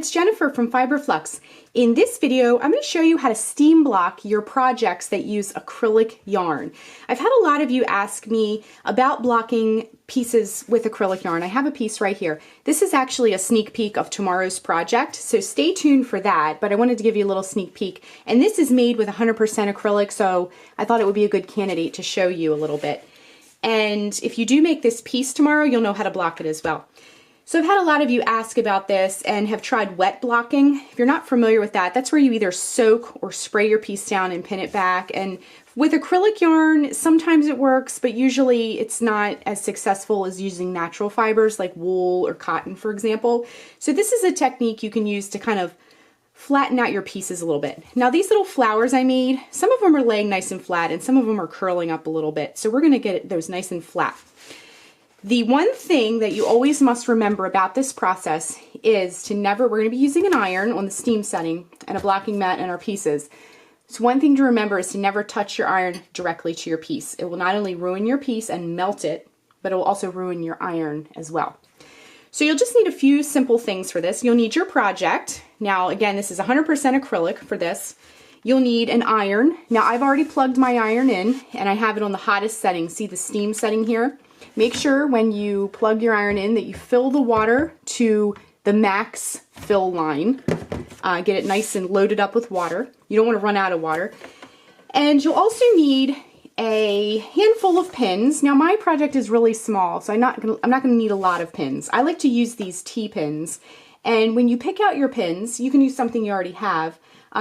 it's Jennifer from Flux. In this video, I'm going to show you how to steam block your projects that use acrylic yarn. I've had a lot of you ask me about blocking pieces with acrylic yarn. I have a piece right here. This is actually a sneak peek of tomorrow's project, so stay tuned for that, but I wanted to give you a little sneak peek. And this is made with 100% acrylic, so I thought it would be a good candidate to show you a little bit. And if you do make this piece tomorrow, you'll know how to block it as well. So I've had a lot of you ask about this and have tried wet blocking. If you're not familiar with that, that's where you either soak or spray your piece down and pin it back. And with acrylic yarn, sometimes it works, but usually it's not as successful as using natural fibers like wool or cotton, for example. So this is a technique you can use to kind of flatten out your pieces a little bit. Now these little flowers I made, some of them are laying nice and flat and some of them are curling up a little bit. So we're gonna get those nice and flat. The one thing that you always must remember about this process is to never, we're going to be using an iron on the steam setting and a blocking mat and our pieces. So one thing to remember is to never touch your iron directly to your piece. It will not only ruin your piece and melt it, but it will also ruin your iron as well. So you'll just need a few simple things for this. You'll need your project. Now again, this is 100% acrylic for this. You'll need an iron. Now I've already plugged my iron in and I have it on the hottest setting. See the steam setting here? Make sure when you plug your iron in that you fill the water to the max fill line. Get it nice and loaded up with water. You don't want to run out of water. And you'll also need a handful of pins. Now my project is really small, so I'm not going to need a lot of pins. I like to use these T-pins. And when you pick out your pins, you can use something you already have.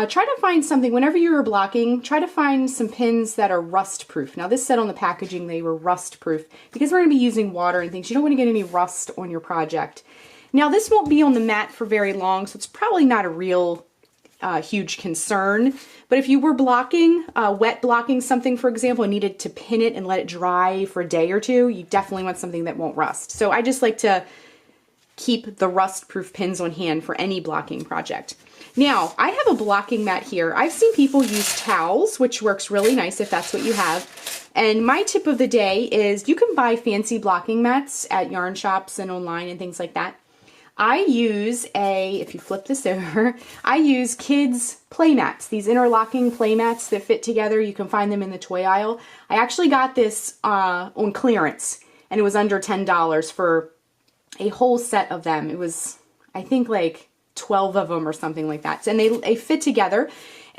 Try to find something, whenever you're blocking, try to find some pins that are rust proof. Now this said on the packaging they were rust proof because we're going to be using water and things. You don't want to get any rust on your project. Now this won't be on the mat for very long, so it's probably not a real huge concern. But if you were blocking, wet blocking something, for example, and needed to pin it and let it dry for a day or two, you definitely want something that won't rust. So I just like to keep the rust-proof pins on hand for any blocking project. Now, I have a blocking mat here. I've seen people use towels, which works really nice if that's what you have. And my tip of the day is you can buy fancy blocking mats at yarn shops and online and things like that. I use if you flip this over, I use kids' play mats, these interlocking play mats that fit together. You can find them in the toy aisle. I actually got this on clearance and it was under $10 for a whole set of them. It was, I think, like 12 of them or something like that. And they fit together.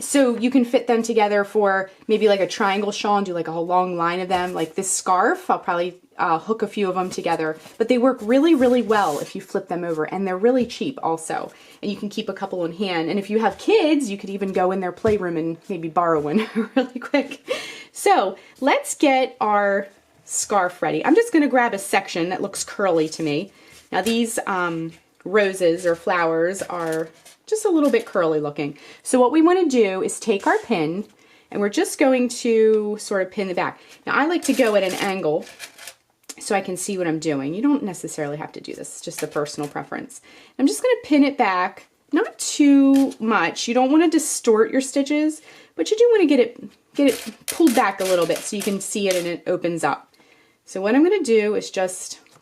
So you can fit them together for maybe like a triangle shawl and do like a whole long line of them. Like this scarf, I'll probably hook a few of them together. But they work really, really well if you flip them over. And they're really cheap also. And you can keep a couple in hand. And if you have kids, you could even go in their playroom and maybe borrow one really quick. So let's get our scarf ready. I'm just going to grab a section that looks curly to me. Now these roses or flowers are just a little bit curly looking. So what we want to do is take our pin and we're just going to sort of pin the back. Now I like to go at an angle so I can see what I'm doing. You don't necessarily have to do this, it's just a personal preference. I'm just going to pin it back, not too much. You don't want to distort your stitches, but you do want to get it pulled back a little bit so you can see it and it opens up. So what I'm going to do is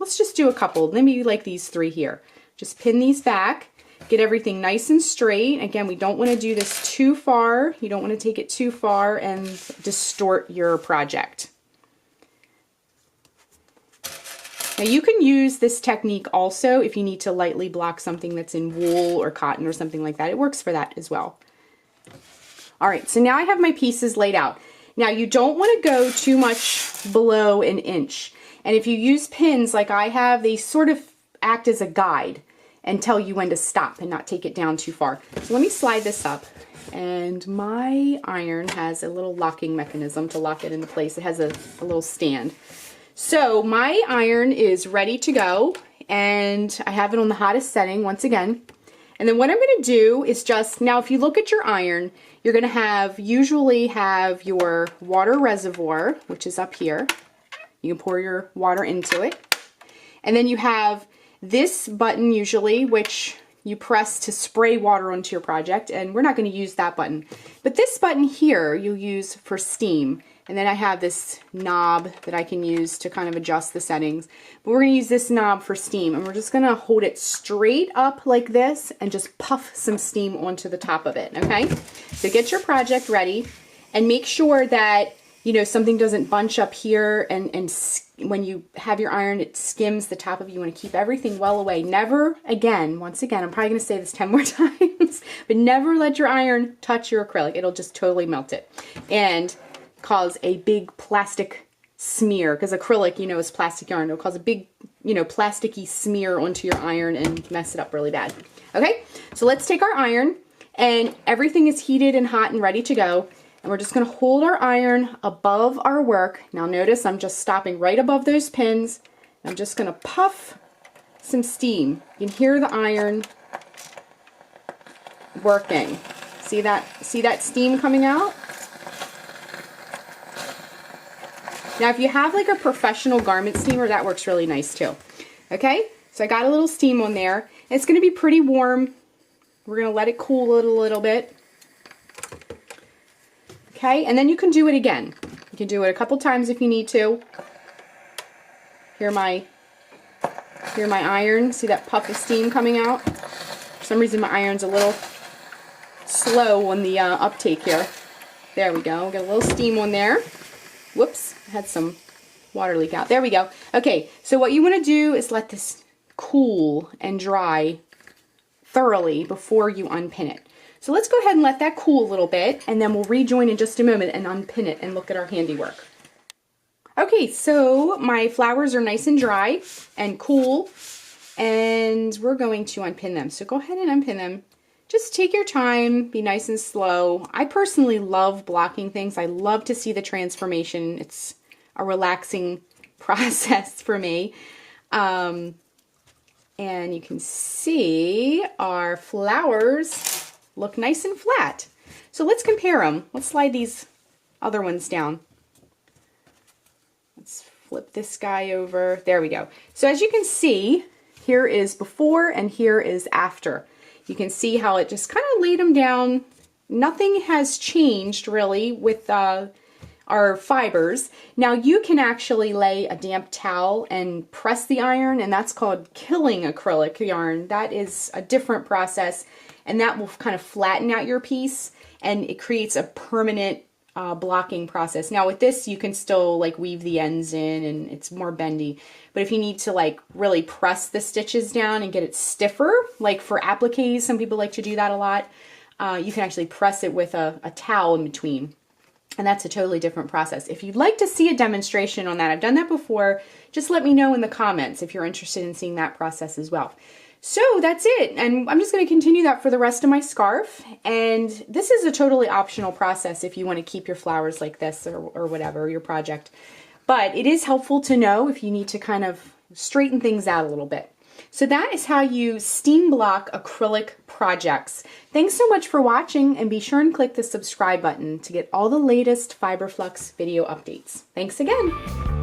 let's just do a couple, maybe like these three here. Just pin these back, get everything nice and straight. Again, we don't want to do this too far. You don't want to take it too far and distort your project. Now you can use this technique also if you need to lightly block something that's in wool or cotton or something like that. It works for that as well. All right, so now I have my pieces laid out. Now you don't want to go too much below an inch. And if you use pins like I have, they sort of act as a guide and tell you when to stop and not take it down too far. So let me slide this up. And my iron has a little locking mechanism to lock it into place. It has a little stand. So my iron is ready to go and I have it on the hottest setting once again. And then what I'm going to do is now if you look at your iron, you're going to usually have your water reservoir, which is up here. You can pour your water into it. And then you have this button usually, which you press to spray water onto your project, and we're not going to use that button. But this button here you'll use for steam. And then I have this knob that I can use to kind of adjust the settings. But we're going to use this knob for steam. And we're just going to hold it straight up like this and just puff some steam onto the top of it, okay? So get your project ready and make sure that, you know, something doesn't bunch up here and when you have your iron, it skims the top of it. You want to keep everything well away. Never again, once again, I'm probably going to say this 10 more times, but never let your iron touch your acrylic. It'll just totally melt it and cause a big plastic smear, because acrylic, you know, is plastic yarn. It'll cause a big, you know, plasticky smear onto your iron and mess it up really bad. Okay, so let's take our iron, and everything is heated and hot and ready to go. And we're just going to hold our iron above our work. Now notice I'm just stopping right above those pins. I'm just going to puff some steam. You can hear the iron working. See that steam coming out? Now if you have like a professional garment steamer, that works really nice too. Okay, so I got a little steam on there. It's going to be pretty warm. We're going to let it cool a little bit. Okay, and then you can do it again. You can do it a couple times if you need to. Hear my iron. See that puff of steam coming out? For some reason my iron's a little slow on the uptake here. There we go. Get a little steam on there. Whoops, I had some water leak out. There we go. Okay, so what you want to do is let this cool and dry thoroughly before you unpin it. So let's go ahead and let that cool a little bit, and then we'll rejoin in just a moment and unpin it and look at our handiwork. Okay, so my flowers are nice and dry and cool, and we're going to unpin them. So go ahead and unpin them. Just take your time, be nice and slow. I personally love blocking things. I love to see the transformation. It's a relaxing process for me. And you can see our flowers look nice and flat. So let's compare them. Let's slide these other ones down. Let's flip this guy over. There we go. So as you can see, here is before and here is after. You can see how it just kind of laid them down. Nothing has changed really with our fibers. Now you can actually lay a damp towel and press the iron, and that's called killing acrylic yarn. That is a different process, and that will kind of flatten out your piece, and it creates a permanent blocking process. Now with this, you can still like weave the ends in, and it's more bendy. But if you need to like really press the stitches down and get it stiffer, like for appliques, some people like to do that a lot, you can actually press it with a towel in between. And that's a totally different process. If you'd like to see a demonstration on that, I've done that before, just let me know in the comments if you're interested in seeing that process as well. So that's it, and I'm just going to continue that for the rest of my scarf, and this is a totally optional process if you want to keep your flowers like this or whatever, your project. But it is helpful to know if you need to kind of straighten things out a little bit. So that is how you steam block acrylic projects. Thanks so much for watching, and be sure and click the subscribe button to get all the latest Fiber Flux video updates. Thanks again.